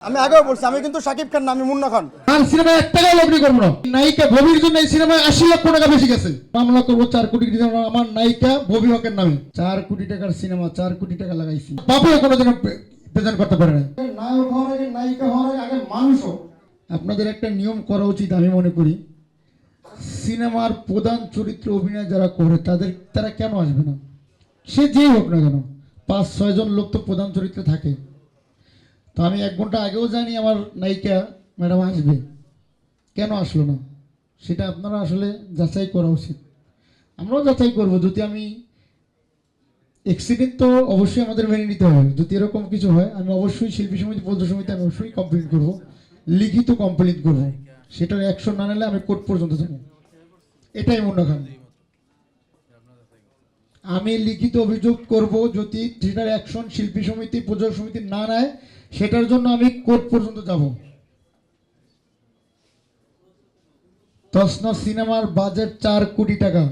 আমি আগেও বলছি আমি কিন্তু শাকিব খান না, আমি মুন্না খান। আর সিনেমায় 1 টাকাও লগ্নি করবো না। নায়িকা ববির জন্য এই সিনেমায় 80 লক্ষ টাকা বেশি গেছে। মামলা করবো 4 কোটি টাকা আমার নায়িকা ববি হকের নামে। 4 কোটি টাকার সিনেমা 4 কোটি টাকা লাগাইছি, বাপেও কোনোদিন প্রেজেন্ট করতে পারে না। নায়ক হওয়ার আগে নায়িকা হওয়ার আগে মানুষ হোক। আপনাদের একটা নিয়ম করা উচিত আমি মনে করি, সিনেমার প্রধান চরিত্র অভিনয় যারা করে তারা কেন আসবে না? সে যেই হোক না কেন, 5-6 জন লোক তো প্রধান চরিত্রে থাকে। তো আমি 1 ঘন্টা আগেও জানি আমার নায়িকা ম্যাডাম আসবে, কেন আসলো না সেটা আপনারা আসলে যাচাই করা উচিত। আমরাও যাচাই করব। যদি আমি অ্যাক্সিডেন্ট তো অবশ্যই আমাদের মেনে নিতে হবে। যদি এরকম কিছু হয় আমি অবশ্যই শিল্পী সমিতি পৌর সমিতি আমি অবশ্যই কমপ্লেন করব, লিখিত কমপ্লেন করব। সেটার অ্যাকশন না নিলে আমি কোর্ট পর্যন্ত যাব। এটাই মুন্না খান। আমি লিখিত অভিযোগ করব, যদি সেটার অ্যাকশন শিল্পী সমিতি পৌর সমিতি না নেয় সেটার জন্য আমি কোর্ট পর্যন্ত যাব। তসনা সিনেমার বাজেট 4 কোটি টাকা।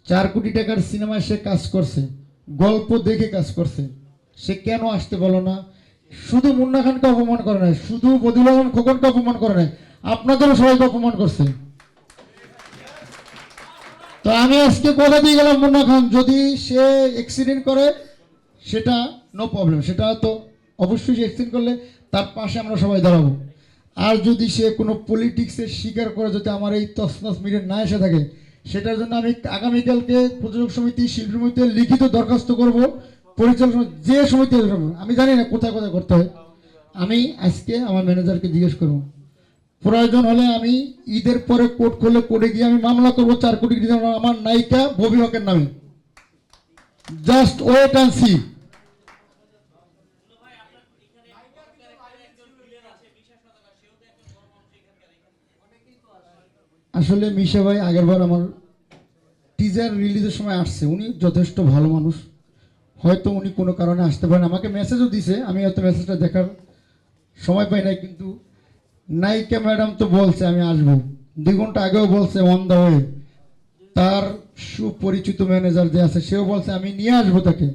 4 কোটি টাকার সিনেমায় সে কাজ করছে, গল্প দেখে কাজ করছে। সে কেন আসতে বলো না? শুধু মুন্না খানকে অপমান করে নাই, শুধু বদিউল আলম খোকনকে অপমান করে নাই, আপনাদেরও সবাইকে অপমান করছে। তো আমি আজকে কথা দিয়ে গেলাম, মুন্না খান যদি সে অ্যাক্সিডেন্ট করে সেটা নো প্রবলেম, সেটা তো অবশ্যই সে অ্যাক্সিডেন্ট করলে তার পাশে আমরা সবাই দাঁড়াবো। আর যদি সে কোনো পলিটিক্সের স্বীকার করে, যদি আমার এই তসনস মিডিয়া না এসে থাকে, সেটার জন্য আমি আগামীকালকে প্রযোজক সমিতি শিল্পী সমিতিতে লিখিত দরখাস্ত করব। পরিচালনা যে সমিতি, আমি জানি না কোথায় কোথায় করতে হয়। আমি আজকে আমার ম্যানেজারকে জিজ্ঞেস করব, প্রয়োজন হলে আমি ঈদের পরে কোর্ট খুলে কোর্টে গিয়ে আমি মামলা করবো 4 কোটি টাকা আমার নায়িকা ববি হকের নামে। Just wait and see. আসলে মিশা ভাই আগেরবার আমার টিজার রিলিজের সময় আসছে, উনি যথেষ্ট ভালো মানুষ। হয়তো উনি কোনো কারণে আসতে পারেন, আমাকে মেসেজও দিছে, আমি হয়তো মেসেজটা দেখার সময় পাই নাই। কিন্তু নায়িকা ম্যাডাম তো বলছে আমি আসবো, 2 ঘন্টা আগেও বলছে অন দ্য ওয়ে। তার সুপরিচিত ম্যানেজার যে আছে সেও বলছে আমি নিয়ে আসবো তাকে।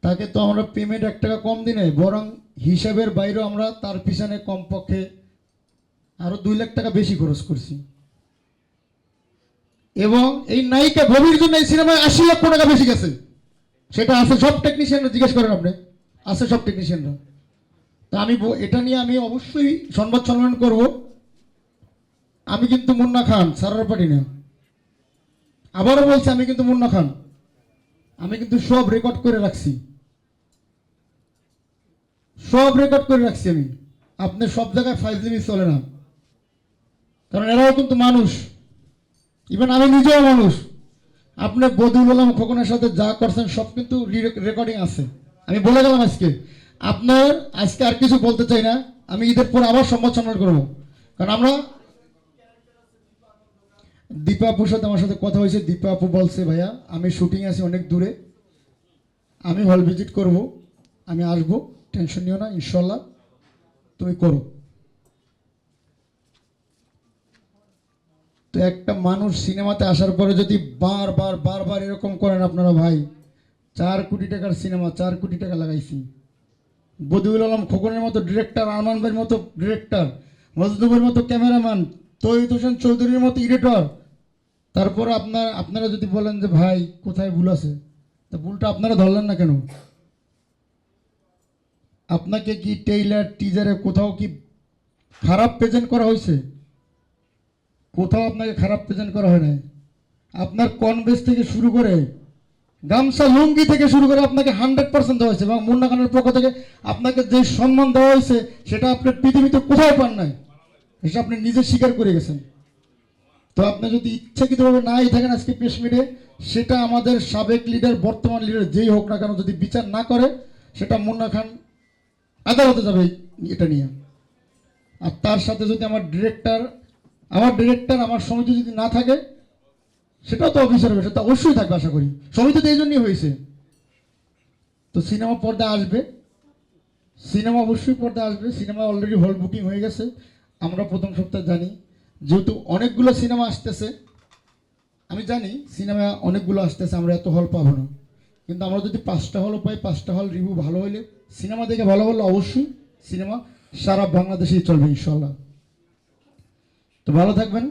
তাকে তো আমরা পেমেন্ট 1 টাকা কম দিই নাই, বরং হিসাবের বাইরেও আমরা তার পিছনে কমপক্ষে আরো 2 লাখ টাকা বেশি খরচ করছি। এবং এই নায়িকা ববির জন্য এই সিনেমায় 80 লক্ষ টাকা বেশি গেছে। সেটা আছে, সব টেকনিশিয়ানরা জিজ্ঞেস করেন আপনি, আছে সব টেকনিশিয়ানরা। তা আমি এটা নিয়ে আমি অবশ্যই সংবাদ সম্মেলন করব। আমি কিন্তু মুন্না খান সারার পারি না। আবারও বলছি আমি কিন্তু মুন্না খান, আমি কিন্তু সব রেকর্ড করে রাখছি, সব রেকর্ড করে রাখছি আমি। আপনি সব জায়গায় ফাইজলিমি চলে না, কারণ এরাও কিন্তু মানুষ, ইভেন আমি নিজেও মানুষ। আপনি বদিউল আলম খোকনের সাথে যা করছেন সব কিন্তু রেকর্ডিং আছে। আমি বলে গেলাম আজকে, আপনার আজকে আর কিছু বলতে চাই না। আমি ঈদের পর আবার সংবাদ সম্মেলন করবো, কারণ আমরা দীপা আপুর সাথে আমার সাথে কথা হয়েছে। দীপা আপু বলছে ভাইয়া আমি শুটিং আছি অনেক দূরে, আমি হল ভিজিট করব, আমি আসবো, টেনশন নিও না, ইনশাল্লাহ তুমি করো। তো একটা মানুষ সিনেমাতে আসার পরে যদি বারবার বারবার এরকম করেন আপনারা, ভাই 4 কোটি টাকার সিনেমা 4 কোটি টাকা লাগাইছি। বদিউল আলম খোকনের মতো ডিরেক্টর, আরমান ভাইয়ের মতো ডিরেক্টর, মজদুবের মতো ক্যামেরাম্যান, তৈয়দ হোসেন চৌধুরীর মতো এডিটর। তারপর আপনারা যদি বলেন যে ভাই কোথায় ভুল আছে, তা ভুলটা আপনারা ধরলেন না কেন? আপনাকে কি টেইলার টিজারে কোথাও কি খারাপ প্রেজেন্ট করা হয়েছে? কোথাও আপনাকে খারাপ প্রেজেন্ট করা হয় নাই। আপনার কনভেস থেকে শুরু করে গামছা লুঙ্গি থেকে শুরু করে আপনাকে 100% দেওয়া হয়েছে, এবং মুন্না খানের পক্ষ থেকে আপনাকে যে সম্মান দেওয়া হয়েছে সেটা আপনি পৃথিবীতে কোথাও পান নাই, সেটা আপনি নিজে স্বীকার করে গেছেন। তো আপনি যদি ইচ্ছাকৃতভাবে নাই থাকেন আজকে প্রেস মিটে, সেটা আমাদের সাবেক লিডার বর্তমান লিডার যেই হোক না কেন যদি বিচার না করে, সেটা মুন্না খান আদালতে যাবে এটা নিয়ে। আর তার সাথে যদি আমার ডিরেক্টর আমার সমিতি যদি না থাকে, সেটাও তো অফিসার হবে, সেটা অবশ্যই থাকবে আশা করি। সমিতি তো এই জন্যই হয়েছে। তো সিনেমা পর্দা আসবে, সিনেমা অবশ্যই পর্দা আসবে। সিনেমা অলরেডি হল বুকিং হয়ে গেছে, আমরা প্রথম সপ্তাহে জানি। যেহেতু অনেকগুলো সিনেমা আসতেছে, আমি জানি সিনেমা অনেকগুলো আসতেছে, আমরা এত হল পাবো না। কিন্তু আমরা যদি 5টা হলও পাই, 5টা হল রিভিউ ভালো হলে, সিনেমা দেখে ভালো হলে অবশ্যই সিনেমা সারা বাংলাদেশেই চলবে ইনশাল্লাহ। তো ভালো থাকবেন।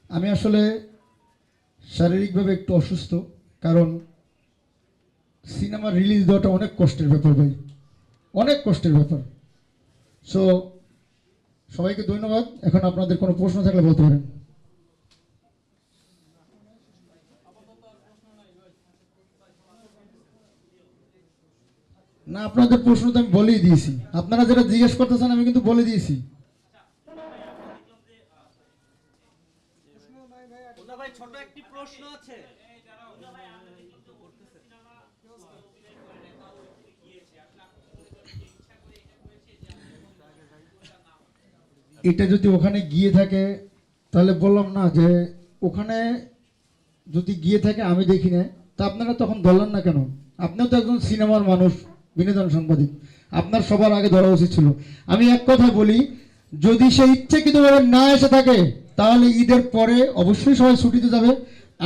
আমি আসলে শারীরিকভাবে একটু অসুস্থ, কারণ সিনেমা রিলিজ দেওয়াটা অনেক কষ্টের ব্যাপার ভাই, অনেক কষ্টের ব্যাপার। সো সবাইকে ধন্যবাদ। এখন আপনাদের কোনো প্রশ্ন থাকলে বলতে পারেন। না, আপনাদের প্রশ্ন তো আমি বলেই দিয়েছি, আপনারা যেটা জিজ্ঞেস করতেছেন আমি কিন্তু বলে দিয়েছি। ভাই ছোট একটি প্রশ্ন আছে। এটা যদি ওখানে গিয়ে থাকে তাহলে বললাম না যে ওখানে যদি গিয়ে থাকে আমি দেখি না, তা আপনারা তখন ধরলেন না কেন? আপনিও তো একজন সিনেমার মানুষ, বিনোদন সাংবাদিক, আপনার সবার আগে ধরা উচিত ছিল। আমি এক কথা বলি, যদি সে ইচ্ছাকৃতভাবে না এসে থাকে তাহলে ঈদের পরে অবশ্যই সবাই ছুটিতে যাবে।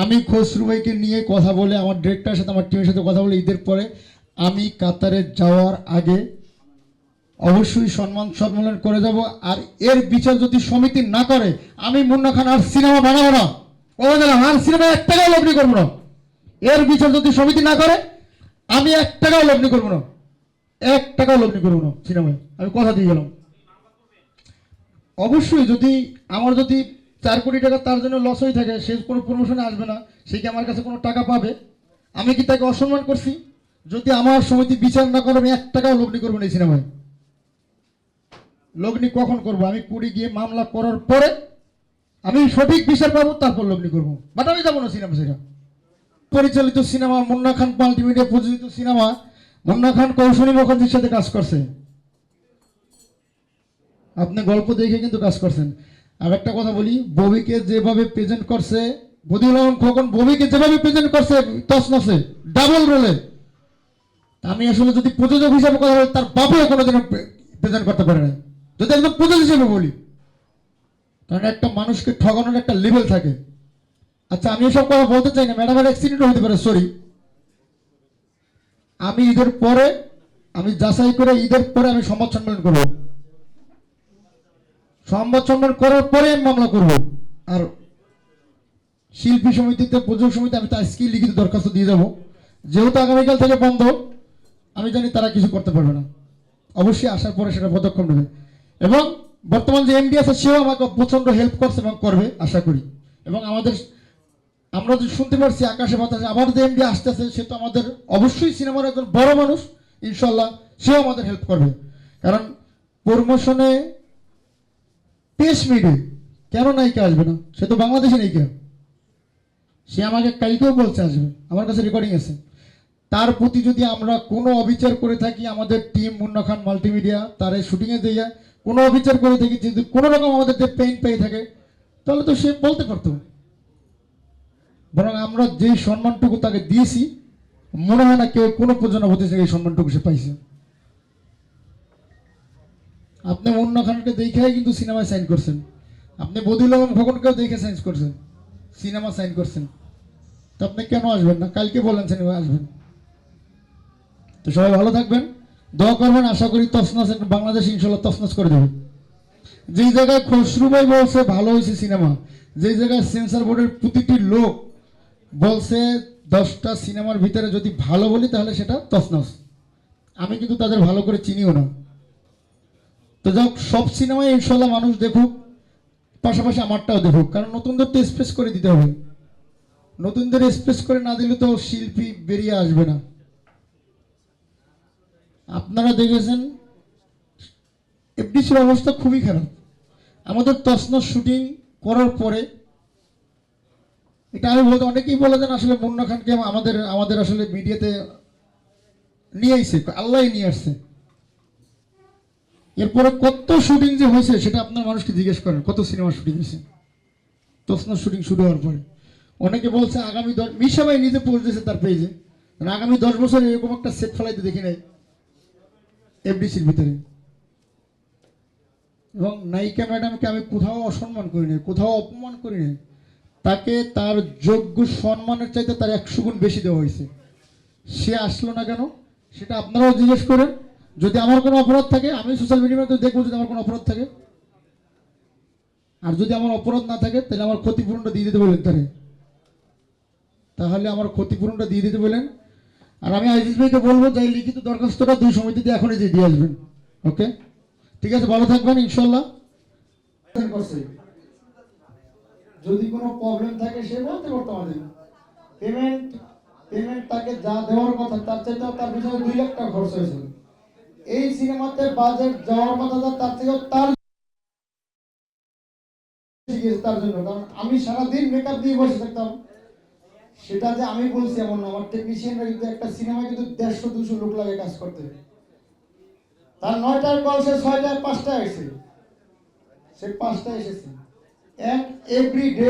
আমি খসরু ভাইকে নিয়ে কথা বলে, আমার ডিরেক্টরের সাথে আমার টিমের সাথে কথা বলে ঈদের পরে আমি কাতারে যাওয়ার আগে অবশ্যই সম্মেলন করে যাব। আর এর বিচার যদি সমিতি না করে আমি মুন্না খান আর সিনেমা বানাবো না, আর সিনেমা 1 টাকাও লগ্নি করবো না। এর বিচার যদি সমিতি না করে আমি 1 টাকাও লগ্নি করবো না, 1 টাকাও লগ্নি করবো না সিনেমায়, আমি কথা দিয়ে গেলাম। অবশ্যই যদি আমার যদি 4 কোটি টাকা তার জন্য লস হয়ে থাকে, সে কোনো প্রমোশনে আসবে না, সে কি আমার কাছে কোনো টাকা পাবে? আমি কি তাকে অসম্মান করছি? যদি আমার সমিতি বিচার না করে আমি 1 টাকাও লগ্নি করবো না এই সিনেমায়। লগ্নি কখন করব? আমি কুড়ি গিয়ে মামলা করার পরে আমি সঠিক বিচার পাবো, তারপর লগ্নি করবো। বাট আমি যাবো না সিনেমা সেটা। পরিচালিত সিনেমা, মুন্না খান মাল্টিমিডিয়া প্রযোজিত সিনেমা, মুন্না খান কৌশলী মুখার্জির সাথে কাজ করছে। আপনি গল্প দেখে কিন্তু কাজ করছেন। আর একটা কথা বলি, ববিকে যেভাবে প্রেজেন্ট করছে বদিউল আলম খোকন, ববিকে যেভাবে প্রেজেন্ট করছে তছনছে ডাবল রোলে, আমি আসলে যদি প্রযোজক হিসাবে কথা বলি তার বাপেও কোনোদিন প্রেজেন্ট করতে পারে না, যদি একদম প্রযোজক হিসেবে বলি। কারণ একটা মানুষকে ঠকানোর একটা লেভেল থাকে। আচ্ছা, আমি এসব কথা বলতে চাই না, ম্যাডামের অ্যাক্সিডেন্ট হতে পারে, সরি। আমি ঈদের পরে, আমি যাচাই করে ঈদের পরে আমি সংবাদ সম্মেলন করবো, সংবাদ সম্মেলন করার পরে আমি মামলা করব। আর শিল্পী সমিতিতে, প্রযোজক সমিতি, আমি তো আজকেই লিখিত দরখাস্ত দিয়ে যাব। যেহেতু আগামীকাল থেকে বন্ধ, আমি জানি তারা কিছু করতে পারবে না। অবশ্যই আসার পরে সেটা পদক্ষেপ নেবে। এবং বর্তমান যে এমডি আছে সেও আমাকে প্রচণ্ড হেল্প করছে এবং করবে আশা করি। এবং আমরা যে শুনতে পারছি আকাশে বাতাসে আবার যে এমডি আসতেছে, সে তো আমাদের অবশ্যই সিনেমার একজন বড় মানুষ, ইনশাল্লাহ সেও আমাদের হেল্প করবে। কারণ প্রমোশনে পেশ মিডে কেন নায়িকা আসবে না? সে তো বাংলাদেশে নায়িকা। সে আমাকে কালকেও বলছে আসবে, আমার কাছে রেকর্ডিং আছে। তার প্রতি যদি আমরা কোনো অবিচার করে থাকি, আমাদের টিম মুন্না খান মাল্টিমিডিয়া তার এই শুটিংয়ে দিয়ে কোনো অবিচার করে থাকি, যদি কোনো রকম আমাদের যে পেইন পেয়ে থাকে, তাহলে তো সে বলতে পারতো। বরং আমরা যেই সম্মানটুকু তাকে দিয়েছি, মনে হয় না কেউ কোনো প্রযোজনা হতে এই সম্মানটুকু সে পাইছে। আপনি মুন্না খানকে দেখেই কিন্তু সিনেমায় সাইন করছেন, আপনি বদিউল আলম খোকনকেও দেখে সাইন করছেন, সিনেমা সাইন করছেন। তো আপনি কেন আসবেন না? কালকে বলেন সিনেমা আসবেন। তো সবাই ভালো থাকবেন, দোয়া করবেন। আশা করি তছনছ বাংলাদেশ ইনশাল্লাহ তছনছ করে দেবে। যেই জায়গায় খসরু ভাই বলছে ভালো হয়েছে সিনেমা, যেই জায়গায় সেন্সর বোর্ডের প্রতিটি লোক বলছে 10টা সিনেমার ভিতরে যদি ভালো বলি তাহলে সেটা তছনছ, আমি কিন্তু তাদের ভালো করে চিনিও না। তো যাক, সব সিনেমায় ইনশাল্লাহ মানুষ দেখুক, পাশাপাশি আমারটাও দেখুক। কারণ নতুনদের তো স্পেস করে দিতে হবে, নতুনদের স্পেস করে না দিলে তো শিল্পী বেরিয়ে আসবে না। আপনারা দেখেছেন এফডিসির অবস্থা খুবই খারাপ। আমাদের তছনছ শুটিং করার পরে, এটা আমি বলতে, অনেকেই বলে দেন আসলে মুন্না খানকে আমাদের আসলে মিডিয়াতে নিয়ে আইছে, আল্লাহ নিয়ে আসছে। এরপরে কত শুটিং যে হয়েছে সেটা আপনার মানুষকে জিজ্ঞেস করেন, কত সিনেমা শুটিং হয়েছে তছনছ শুটিং শুরু হওয়ার পরে। অনেকে বলছে আগামী 10, মিশা ভাই নিজে পোস্ট দিয়েছে তার পেজে, আগামী 10 বছর এরকম একটা সেট ফেলাইতে দেখি নাই এফডিসির ভিতরে। এবং নায়িকা ম্যাডামকে আমি কোথাও অসম্মান করি নাই, কোথাও অপমান করি নাই। তাকে তার যোগ্য সম্মানের চাইতে তার 100 গুণ বেশি দেওয়া হয়েছে। সে আসলো না কেন সেটা আপনারাও জিজ্ঞেস করেন। যদি আমার কোনো অপরাধ থাকে আমি সোশ্যাল মিডিয়াতে দেখবো যদি আমার কোনো অপরাধ থাকে, আর যদি আমার অপরাধ না থাকে তাহলে আমার ক্ষতিপূরণটা দিয়ে দিতে বলেন তাহলে আমার ক্ষতিপূরণটা দিয়ে দিতে বলেন। আর আমি আজিজ ভাইকে বলবো যে এই লিখিত দরখাস্তটা 2 সমিতিতে এখনই যে দিয়ে আসবেন। ওকে, ঠিক আছে, ভালো থাকবেন ইনশাল্লাহ। যদি কোনো প্রবলেম থাকে সে বলতে পারতো আমাদের। পেমেন্ট তাকে যা দেওয়ার কথা তার চাইতেও তার পিছনে 2 লাখ টাকা খরচ হয়েছে। এই সিনেমাতে বাজেট যাওয়ার কথা তার থেকেও তার জন্য, কারণ আমি সারাদিন মেকআপ দিয়ে বসে থাকতাম। সেটা যে আমি বলছি এমন না, আমার টেকনিশিয়ানরা কিন্তু একটা সিনেমা কিন্তু 150-200 লোক লাগে কাজ করতে। তার 9টার কল সে 6টায় 5টায় এসেছে, সে 5টায় এসেছে। এভরিডে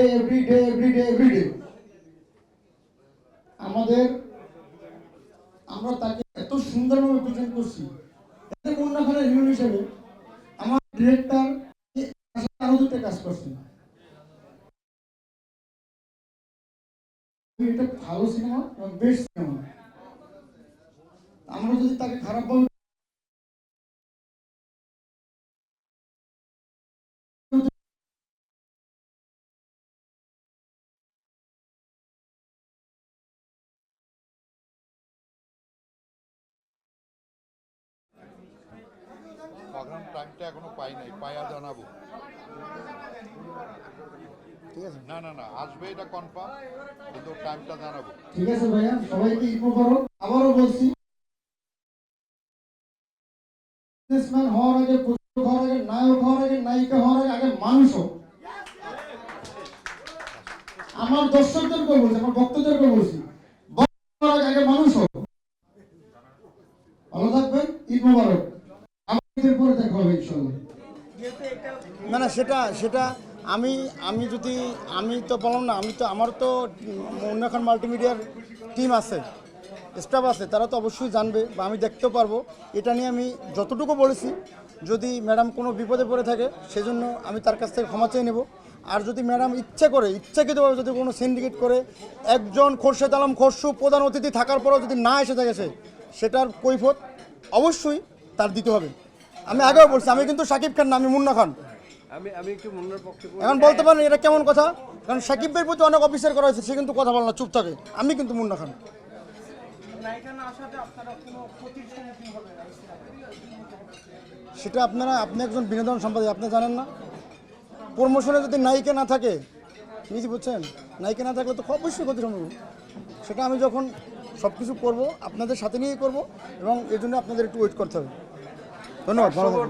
আমরা তাকে এত সুন্দরভাবে প্রেজেন্ট করছি। এতে মুন্না খানের হিরো হিসেবে আমার ডিরেক্টর আরো 2টা কাজ করছেন। এটা ভালো সিনেমা এবং বেস্ট সিনেমা। আমরা যদি তাকে খারাপ বলি প্রোগ্রাম টাইমটা এখনো পাই নাই, পাইয়া জানাবো। ঠিক আছে, না আসবে এটা কনফার্ম, কিন্তু টাইমটা জানাবো। ঠিক আছে ভাইয়া, সবাইকে ইনফো করো। আবারও বলছি, বিজনেসম্যান হওয়ার আগে, প্রযোজক হওয়ার আগে, নায়ক হওয়ার আগে, নায়িকা হওয়ার আগে মানুষ হোক। আমার দর্শকদেরকে বলছি, আমার ভক্তদেরকে বলছি, আগে মানুষ হোক। ভালো থাকবেন, ঈদ মোবারক। আমাদের পরে দেখা হবে ইনশাআল্লাহ। না সেটা আমি তো বললাম না, আমার তো মুন্না খান মাল্টিমিডিয়ার টিম আছে, স্টাফ আছে, তারা তো অবশ্যই জানবে বা আমি দেখতেও পারবো। এটা নিয়ে আমি যতটুকু বলেছি, যদি ম্যাডাম কোনো বিপদে পড়ে থাকে সেজন্য আমি তার কাছ থেকে ক্ষমা চেয়ে নেব। আর যদি ম্যাডাম ইচ্ছাকৃতভাবে যদি কোনো সিন্ডিকেট করে একজন খোরশেদ আলম খসরু প্রধান অতিথি থাকার পরেও যদি না এসে থাকে সেটার কৈফিয়ত অবশ্যই তার দিতে হবে। আমি আগেও বলছি, আমি কিন্তু শাকিব খান না, আমি মুন্না খান। আমি একটু মুন্নার পক্ষে এখন বলতে পারেন এটা কেমন কথা, কারণ শাকিব ভাইয়ের প্রতি অনেক অফিসার করা হয়েছে, সে কিন্তু কথা বলে না, চুপ থাকে। আমি কিন্তু মুন্না খান। নায়িকা না আসাতে আপনারা কোনো ক্ষতির সম্মুখীন হবেন না? সেটা আপনি একজন বিনোদন সম্পাদক, আপনি জানেন না? প্রমোশনে যদি নায়িকা না থাকে, নিজে বুঝছেন, নায়িকা না থাকলে তো অবশ্যই ক্ষতির সম্মুখীন। সেটা আমি যখন সব কিছু করবো আপনাদের সাথে নিয়েই করবো, এবং এর জন্য আপনাদের একটু ওয়েট করতে হবে। ধন্যবাদ, ভালো থাকবেন।